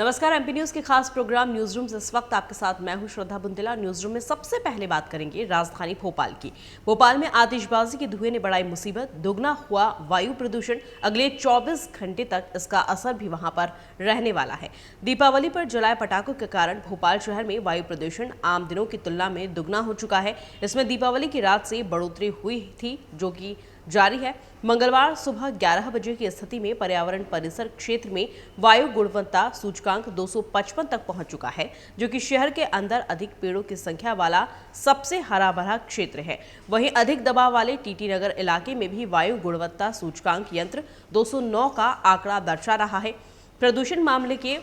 नमस्कार। MP news के खास प्रोग्राम न्यूज रूम से इस वक्त आपके साथ मैं हूं श्रद्धा बुंदेला। न्यूज रूम में सबसे पहले बात करेंगे राजधानी भोपाल की। भोपाल में आतिशबाजी के धुएं ने बढ़ाई मुसीबत, दुगना हुआ वायु प्रदूषण। अगले 24 घंटे तक इसका असर भी वहां पर रहने वाला है। दीपावली पर जलाए पटाखों के कारण भोपाल शहर में वायु प्रदूषण आम दिनों की तुलना में दुगना हो चुका है। इसमें दीपावली की रात से बढ़ोतरी हुई थी, जो कि जारी है। मंगलवार सुबह 11 बजे की स्थिति में पर्यावरण परिसर क्षेत्र में वायु गुणवत्ता सूचकांक 255 तक पहुंच चुका है, जो कि शहर के अंदर अधिक पेड़ों की संख्या वाला सबसे हरा भरा क्षेत्र है। वहीं अधिक दबाव वाले टीटी नगर इलाके में भी वायु गुणवत्ता सूचकांक यंत्र 209 का आंकड़ा दर्शा रहा है। प्रदूषण मामले के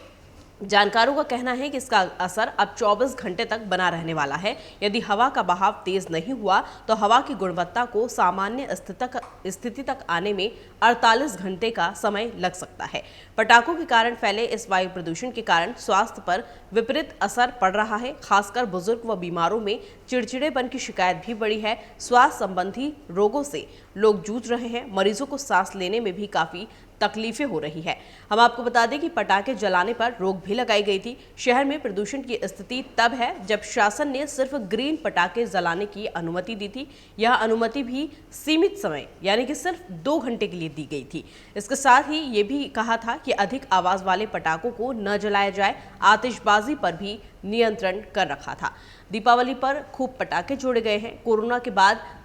जानकारों का कहना है कि इसका असर अब 24 घंटे तक बना रहने वाला है। यदि हवा का बहाव तेज नहीं हुआ तो हवा की गुणवत्ता को सामान्य स्थिति तक आने में 48 घंटे का समय लग सकता है। पटाखों के कारण फैले इस वायु प्रदूषण के कारण स्वास्थ्य पर विपरीत असर पड़ रहा है। खासकर बुजुर्ग व बीमारों में चिड़चिड़ेपन की शिकायत भी बढ़ी है। स्वास्थ्य संबंधी रोगों से लोग जूझ रहे हैं। मरीजों को सांस लेने में भी काफी तकलीफें हो रही है। हम आपको बता दें कि पटाखे जलाने पर रोक भी लगाई गई थी। शहर में प्रदूषण की स्थिति तब है जब शासन ने सिर्फ ग्रीन पटाखे जलाने की अनुमति दी थी। यह अनुमति भी सीमित समय यानी कि सिर्फ 2 घंटे के लिए दी गई थी। इसके साथ ही ये भी कहा था कि अधिक आवाज वाले पटाखों को न जलाया जाए। आतिशबाजी पर भी नियंत्रण कर रखा था। दीपावली पर खूब पटाखे छोड़े गए हैं।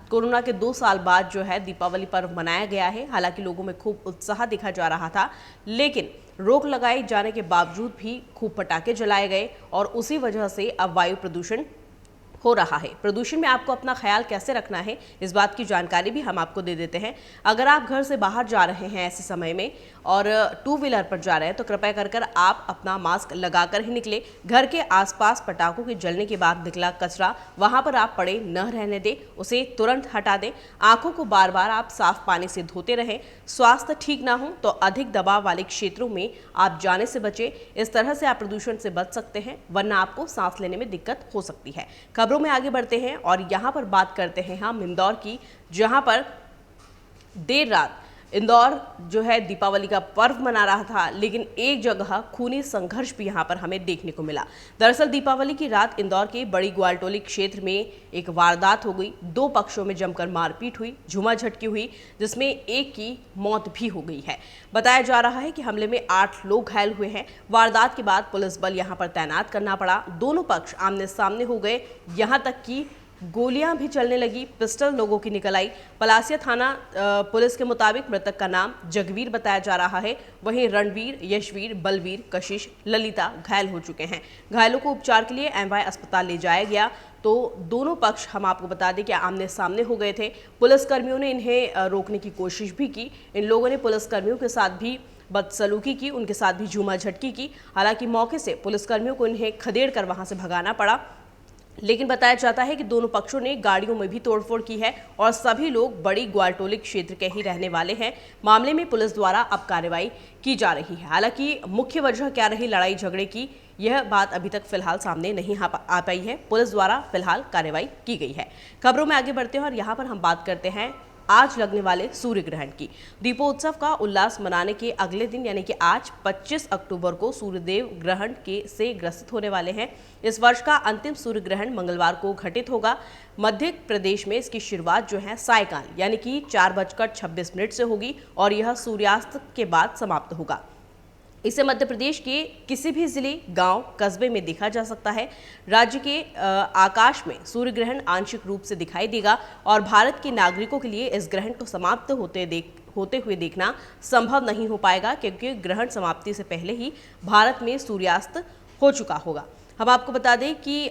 कोरोना के 2 साल बाद जो है दीपावली पर्व मनाया गया है। हालांकि लोगों में खूब उत्साह दिखा जा रहा था, लेकिन रोक लगाए जाने के बावजूद भी खूब पटाखे जलाए गए और उसी वजह से अब वायु प्रदूषण हो रहा है। प्रदूषण में आपको अपना ख्याल कैसे रखना है, इस बात की जानकारी भी हम आपको दे देते हैं। अगर आप घर से बाहर जा रहे हैं ऐसे समय में और 2 व्हीलर पर जा रहे हैं तो कृपया कर आप अपना मास्क लगाकर ही निकले। घर के आसपास पटाखों के जलने के बाद निकला कचरा वहां पर आप पड़े न रहने दें, उसे तुरंत हटा दें। आंखों को बार बार आप साफ पानी से धोते रहें। स्वास्थ्य ठीक ना हो तो अधिक दबाव वाले क्षेत्रों में आप जाने से बचें। इस तरह से आप प्रदूषण से बच सकते हैं, वरना आपको सांस लेने में दिक्कत हो सकती है। खबरों में आगे बढ़ते हैं और यहां पर बात करते हैं हम इंदौर की, जहां पर देर रात इंदौर जो है दीपावली का पर्व मना रहा था, लेकिन एक जगह खूनी संघर्ष भी यहां पर हमें देखने को मिला। दरअसल दीपावली की रात इंदौर के बड़ी ग्वालटोली क्षेत्र में एक वारदात हो गई। 2 पक्षों में जमकर मारपीट हुई, झूमाझटकी हुई, जिसमें एक की मौत भी हो गई है। बताया जा रहा है कि हमले में 8 लोग घायल हुए हैं। वारदात के बाद पुलिस बल यहां पर तैनात करना पड़ा। दोनों पक्ष आमने सामने हो गए, यहां तक कि गोलियां भी चलने लगी, पिस्टल लोगों की निकल आई। पलासिया थाना पुलिस के मुताबिक मृतक का नाम जगवीर बताया जा रहा है। वहीं रणवीर, यशवीर, बलवीर, कशिश, ललिता घायल हो चुके हैं। घायलों को उपचार के लिए एमवाय अस्पताल ले जाया गया। तो दोनों पक्ष हम आपको बता दें कि आमने सामने हो गए थे। पुलिसकर्मियों ने इन्हें रोकने की कोशिश भी की। इन लोगों ने पुलिसकर्मियों के साथ भी बदसलूकी की, उनके साथ भी झूमाझटकी की। हालांकि मौके से पुलिसकर्मियों को इन्हें खदेड़ कर वहां से भगाना पड़ा, लेकिन बताया जाता है कि दोनों पक्षों ने गाड़ियों में भी तोड़फोड़ की है और सभी लोग बड़ी ग्वालटोली क्षेत्र के ही रहने वाले हैं। मामले में पुलिस द्वारा अब कार्रवाई की जा रही है। हालांकि मुख्य वजह क्या रही लड़ाई झगड़े की, यह बात अभी तक फिलहाल सामने नहीं आ पाई है। पुलिस द्वारा फिलहाल कार्रवाई की गई है। खबरों में आगे बढ़ते हैं और यहाँ पर हम बात करते हैं आज लगने वाले सूर्य ग्रहण की। दीपोत्सव का उल्लास मनाने के अगले दिन यानी कि आज 25 अक्टूबर को सूर्यदेव ग्रहण से ग्रसित होने वाले हैं। इस वर्ष का अंतिम सूर्य ग्रहण मंगलवार को घटित होगा। मध्य प्रदेश में इसकी शुरुआत जो है सायकाल यानी कि 4:26 से होगी और यह सूर्यास्त के बाद समाप्त होगा। इसे मध्य प्रदेश के किसी भी जिले, गांव, कस्बे में देखा जा सकता है। राज्य के आकाश में सूर्य ग्रहण आंशिक रूप से दिखाई देगा और भारत के नागरिकों के लिए इस ग्रहण को समाप्त होते हुए देखना संभव नहीं हो पाएगा, क्योंकि ग्रहण समाप्ति से पहले ही भारत में सूर्यास्त हो चुका होगा। हम आपको बता दें कि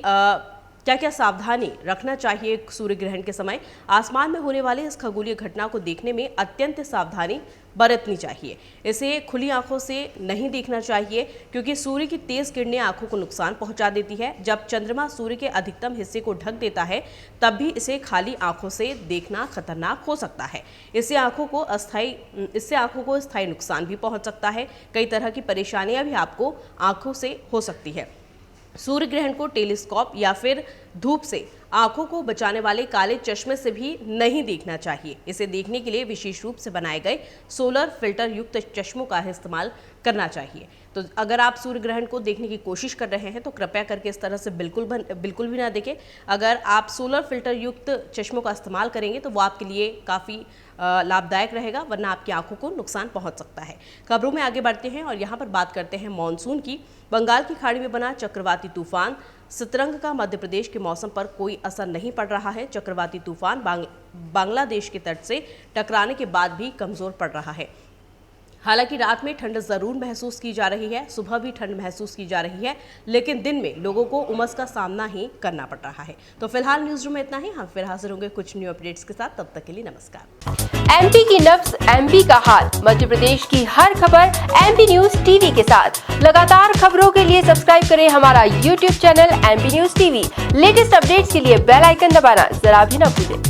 क्या क्या सावधानी रखना चाहिए सूर्य ग्रहण के समय। आसमान में होने वाली इस खगोलीय घटना को देखने में अत्यंत सावधानी बरतनी चाहिए। इसे खुली आंखों से नहीं देखना चाहिए, क्योंकि सूर्य की तेज किरणें आंखों को नुकसान पहुंचा देती है। जब चंद्रमा सूर्य के अधिकतम हिस्से को ढक देता है तब भी इसे खाली आंखों से देखना खतरनाक हो सकता है। इससे आंखों को स्थायी नुकसान भी पहुंच सकता है। कई तरह की परेशानियां भी आपको आंखों से हो सकती है। सूर्य ग्रहण को टेलीस्कोप या फिर धूप से आंखों को बचाने वाले काले चश्मे से भी नहीं देखना चाहिए। इसे देखने के लिए विशेष रूप से बनाए गए सोलर फिल्टर युक्त चश्मों का इस्तेमाल करना चाहिए। तो अगर आप सूर्य ग्रहण को देखने की कोशिश कर रहे हैं तो कृपया करके इस तरह से बिल्कुल भी ना देखें। अगर आप सोलर फिल्टर युक्त चश्मों का इस्तेमाल करेंगे तो वो आपके लिए काफ़ी लाभदायक रहेगा, वरना आपकी आंखों को नुकसान पहुंच सकता है। खबरों में आगे बढ़ते हैं और यहाँ पर बात करते हैं मॉनसून की। बंगाल की खाड़ी में बना चक्रवाती तूफान सितरंग का मध्य प्रदेश के मौसम पर कोई असर नहीं पड़ रहा है। चक्रवाती तूफान बांग्लादेश के तट से टकराने के बाद भी कमजोर पड़ रहा है। हालांकि रात में ठंड जरूर महसूस की जा रही है, सुबह भी ठंड महसूस की जा रही है, लेकिन दिन में लोगों को उमस का सामना ही करना पड़ रहा है। तो फिलहाल न्यूज रूम में इतना ही। हम फिर हाजिर होंगे कुछ न्यू अपडेट्स के साथ, तब तक के लिए नमस्कार। एमपी की नब्ज, एमपी का हाल, मध्य प्रदेश की हर खबर एमपी न्यूज टीवी के साथ। लगातार खबरों के लिए सब्सक्राइब करें हमारा YouTube channel MP news TV. Latest updates के लिए बेल आइकन दबाना जरा भी न भूलें।